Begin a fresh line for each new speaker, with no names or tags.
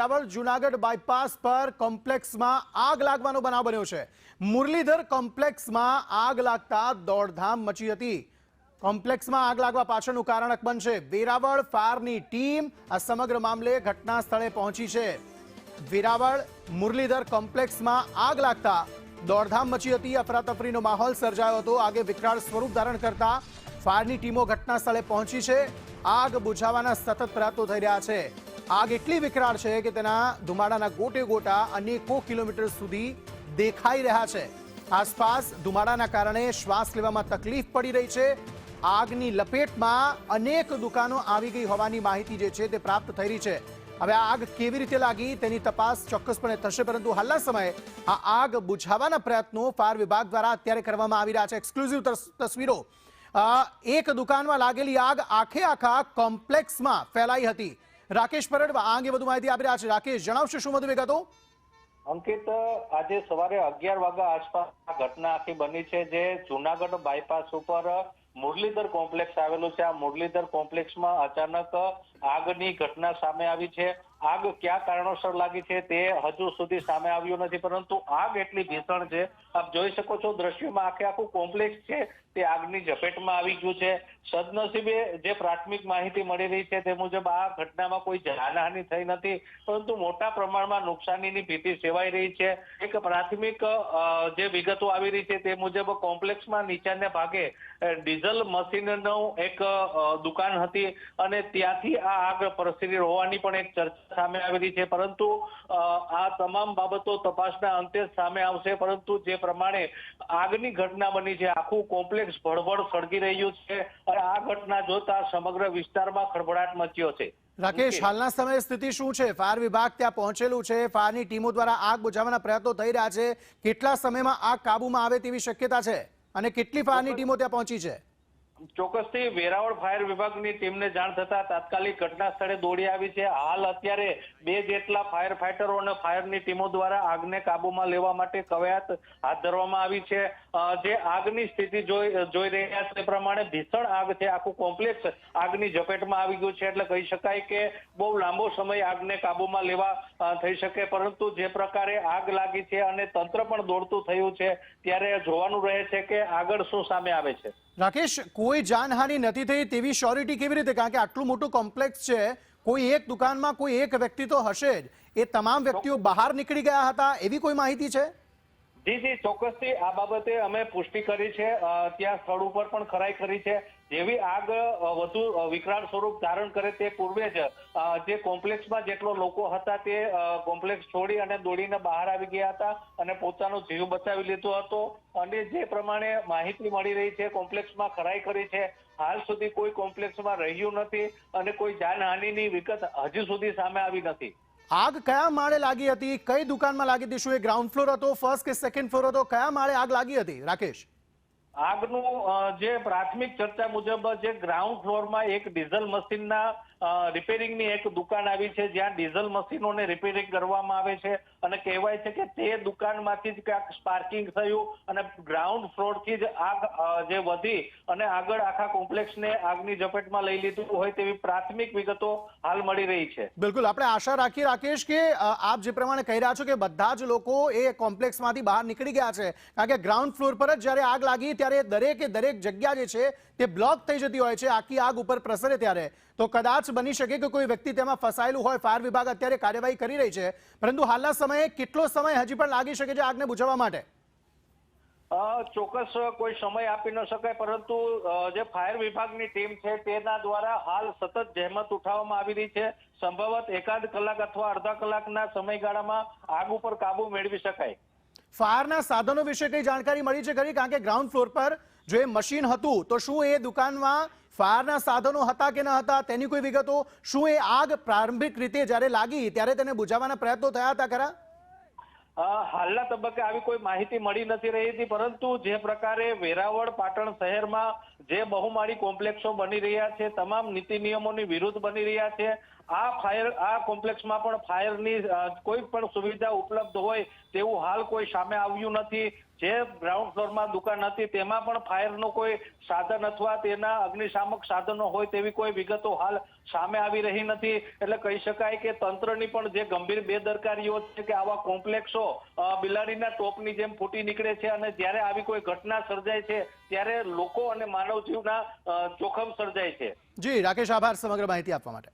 Veraval Junagadh bypass પર કોમ્પ્લેક્સમાં આગ લાગવાનો બનાવ બન્યો છે। મુરલીધર કોમ્પ્લેક્સમાં આગ લાગતા દોડધામ મચી હતી। કોમ્પ્લેક્સમાં આગ લાગવા પાછળનું કારણ અકબંધ છે। વેરાવળ ફાયરની ટીમ આ સમગ્ર મામલે ઘટના સ્થળે પહોંચી છે। વેરાવળ મુરલીધર કોમ્પ્લેક્સમાં આગ લાગતા દોડધામ મચી હતી। અફરાતફરીનો માહોલ સર્જાયો હતો। આગે વિકરાળ સ્વરૂપ ધારણ કરતા ફાયરની ટીમો ઘટના સ્થળે પહોંચી છે। આગ બુઝાવવાના સતત પ્રયત્નો થઈ રહ્યા છે। આગ એટલી વિકરાળ છે કે તેના ધુમાડાના ગોટે ગોટા અનેકો કિલોમીટર સુધી દેખાઈ રહ્યા છે। આસપાસ ધુમાડાના કારણે શ્વાસ લેવામાં તકલીફ પડી રહી છે। આગની લપેટમાં અનેક દુકાનો આવી ગઈ હોવાની માહિતી જે છે તે પ્રાપ્ત થઈ રહી છે। હવે આ આગ કેવી રીતે લાગી તેની તપાસ ચોક્કસપણે થશે, પરંતુ હાલના સમયે આ આગ બુઝાવવાના પ્રયત્નો ફાયર વિભાગ દ્વારા અત્યારે કરવામાં આવી રહ્યા છે। એક્સક્લુઝિવ તસવીરો। એક દુકાનમાં લાગેલી આગ આખે આખા કોમ્પ્લેક્સમાં ફેલાઈ હતી। રાકેશ પરડ આ અંગે વધુ માહિતી આપી રહ્યા છે। રાકેશ, જણાવશો શું વધુ વિગતો?
અંકિત, આજે સવારે 11 વાગ્યા આસપાસ આ ઘટના આખી બની છે, જે જુનાગઢ બાયપાસ ઉપર મુરલીધર કોમ્પ્લેક્સ આવેલું છે। આ મુરલીધર કોમ્પ્લેક્સમાં અચાનક આગની ઘટના સામે આવી છે। આગ કયા કારણોસર લાગી છે તે હજુ સુધી સામે આવ્યું નથી, પરંતુ આગ એટલી ભીષણ છે, આપ જોઈ શકો છો દ્રશ્યોમાં, આખે આખું કોમ્પ્લેક્સ છે તે આગની ઝપેટમાં આવી ગયું છે। સદનસીબે જે પ્રાથમિક માહિતી મળી રહી છે તે મુજબ આ ઘટનામાં કોઈ જાનહાનિ થઈ નથી, પરંતુ મોટા પ્રમાણમાં નુકસાનીની ભીતિ સેવાઈ રહી છે। એક પ્રાથમિક જે વિગતો આવી રહી છે તે મુજબ કોમ્પ્લેક્સમાં નીચેના ભાગે ડીઝલ મશીનનું એક દુકાન હતી અને ત્યાંથી આ આગ પ્રસરી હોવાની પણ એક ચર્ચા સામે આવી રહી છે, પરંતુ આ તમામ બાબતો તપાસના અંતે સામે આવશે। પરંતુ જે પ્રમાણે આગની ઘટના બની છે, આખું કોમ્પ્લેક્સ ભડભડ સળગી રહ્યું છે અને આ ઘટના જોતા સમગ્ર વિસ્તારમાં ખળભળાટ મચ્યો છે।
રાકેશ, હાલના સમયે સ્થિતિ શું છે? ફાયર વિભાગ ત્યાં પહોંચેલું છે, ફાયરની ટીમો દ્વારા આગ બુઝાવવાના પ્રયત્નો થઈ રહ્યા છે। કેટલા સમયમાં આગ કાબુમાં આવે તેવી શક્યતા છે અને કેટલી ફાયરની ટીમો ત્યાં પહોંચી છે?
ચોક્કસથી વેરાવળ ફાયર વિભાગની ટીમને જાણ થતા તાત્કાલિક ઘટના સ્થળે દોડી આવી છે। હાલ અત્યારે 2 જેટલા ફાયર ફાઈટરો અને ફાયરની ટીમો દ્વારા આગને કાબુમાં લેવા માટે કવાયત હાથ ધરવામાં આવી છે। જે આગની સ્થિતિ જોઈ રહ્યા છે તે પ્રમાણે ભીષણ આગ છે, આખું કોમ્પ્લેક્સ આગની ઝપેટમાં આવી ગયું છે, એટલે કહી શકાય કે બહુ લાંબો સમય આગને કાબુમાં લેવા થઈ શકે, પરંતુ જે પ્રકારે આગ લાગી છે અને તંત્ર પણ દોડતું થયું છે, ત્યારે જોવાનું રહે છે કે આગળ શું સામે આવે છે।
રાકેશ, કોઈ જાનહાનિ નથી થઈ તેવી શ્યોરિટી કેવી રીતે? કારણ કે આટલું મોટું કોમ્પ્લેક્સ છે, કોઈ એક દુકાનમાં કોઈ એક વ્યક્તિ તો હશે જ। એ તમામ વ્યક્તિઓ બહાર નીકળી ગયા હતા એવી કોઈ માહિતી છે?
જી, ચોક્કસથી આ બાબતે અમે પુષ્ટિ કરી છે। ત્યાં સ્થળ ઉપર પણ ખરાઈ કરી છે। જેવી આગ વધુ વિકરાળ સ્વરૂપ ધારણ કરે તે પૂર્વે જ જે કોમ્પ્લેક્સમાં જેટલો લોકો હતા તે કોમ્પ્લેક્સ છોડી અને દોડીને બહાર આવી ગયા હતા અને પોતાનો જીવ બચાવી લીધો હતો। અને જે પ્રમાણે માહિતી મળી રહી છે, કોમ્પ્લેક્સમાં ખરાઈ કરી છે। હાલ સુધી કોઈ કોમ્પ્લેક્સમાં રહ્યું નથી અને કોઈ જાનહાનિની વિગત હજુ સુધી સામે આવી નથી।
આગ કયા માળે લાગી હતી? કઈ દુકાનમાં લાગી હતી? શું એ ગ્રાઉન્ડ ફ્લોર હતો, ફર્સ્ટ કે સેકન્ડ ફ્લોર હતો? કયા માળે આગ લાગી હતી? રાકેશ,
આગનું જે પ્રાથમિક ચર્ચા મુજબ જે ગ્રાઉન્ડ ફ્લોરમાં એક ડીઝલ મશીનના રિપેરિંગની એક દુકાન આવી છે, જ્યાં ડીઝલ મશીનોને રિપેરિંગ કરવામાં આવે છે અને કહેવાય છે કે તે દુકાનમાંથી જ ક્યાંક સ્પાર્કિંગ થયું અને ગ્રાઉન્ડ ફ્લોરથી જ આગ જે વધી અને આગળ આખા કોમ્પ્લેક્સને આગની ઝપેટમાં લઈ લીધું હોય તેવી પ્રાથમિક વિગતો હાલ મળી રહી છે।
બિલકુલ, આપણે આશા રાખીએ રાકેશ કે આપ જે પ્રમાણે કહી રહ્યા છો કે બધા જ લોકો એ કોમ્પ્લેક્સમાંથી બહાર નીકળી ગયા છે, કારણ કે ગ્રાઉન્ડ ફ્લોર પર જ જ્યારે આગ લાગી ત્યારે દરેક જગ્યા જે છે તે બ્લોક થઈ જતી હોય છે આખી આગ ઉપર પ્રસરે ત્યારે। તો કદાચ બની શકે કે કોઈ વ્યક્તિ તેમાં ફસાયેલું હોય। ફાયર વિભાગ અત્યારે કાર્યવાહી કરી રહી છે, પરંતુ હાલના સમયે કેટલો સમય હજી પણ લાગી શકે છે આગને બુઝાવવા માટે?
ચોક્કસ કોઈ સમય આપી ન શકાય, પરંતુ જે ફાયર વિભાગની ટીમ છે તેના દ્વારા હાલ સતત જહેમત ઉઠાવવામાં આવી રહી છે। સંભવત એકાદ કલાક અથવા અડધા કલાકના સમયગાળામાં આગ ઉપર કાબુ મેળવી શકાય।
ફાયરના સાધનો વિશે કઈ જાણકારી મળી છે ખરી? કારણ કે ગ્રાઉન્ડ ફ્લોર પર જો એ મશીન હતું તો શું એ દુકાનમાં ફાયરના સાધનો હતા કે ન હતા તેની કોઈ વિગતો? શું એ આગ પ્રારંભિક રીતે જ્યારે લાગી ત્યારે તેને બુઝાવવાના પ્રયત્નો થયા હતા ખરા?
હાલના તબક્કે આવી કોઈ માહિતી મળી નથી રહી હતી, પરંતુ જે પ્રકારે વેરાવળ પાટણ શહેરમાં જે બહુમાળી કોમ્પ્લેક્સો બની રહ્યા છે, તમામ નીતિ નિયમોની વિરુદ્ધ બની રહ્યા છે, આ કોમ્પ્લેક્સમાં પણ ફાયરની કોઈ પણ સુવિધા ઉપલબ્ધ હોય તેવું હાલ કોઈ સામે આવ્યું નથી. જે ગ્રાઉન્ડ ફ્લોરમાં દુકાન હતી તેમાં પણ ફાયરનો કોઈ સાધન અથવા તેના અગ્નિશામક સાધનો હોય તેવી કોઈ વિગતો હાલ સામે આવી રહી નથી. એટલે કહી શકાય કે તંત્રની પણ જે ગંભીર બેદરકારીઓ છે કે આવા કોમ્પ્લેક્સો બિલાડીના ટોપની જેમ ફૂટી નીકળે છે અને જ્યારે આવી કોઈ ઘટના સર્જાય છે ત્યારે લોકો અને માનવ જીવના જોખમ સર્જાય છે.
જી રાકેશ, આભાર સમગ્ર માહિતી આપવા માટે.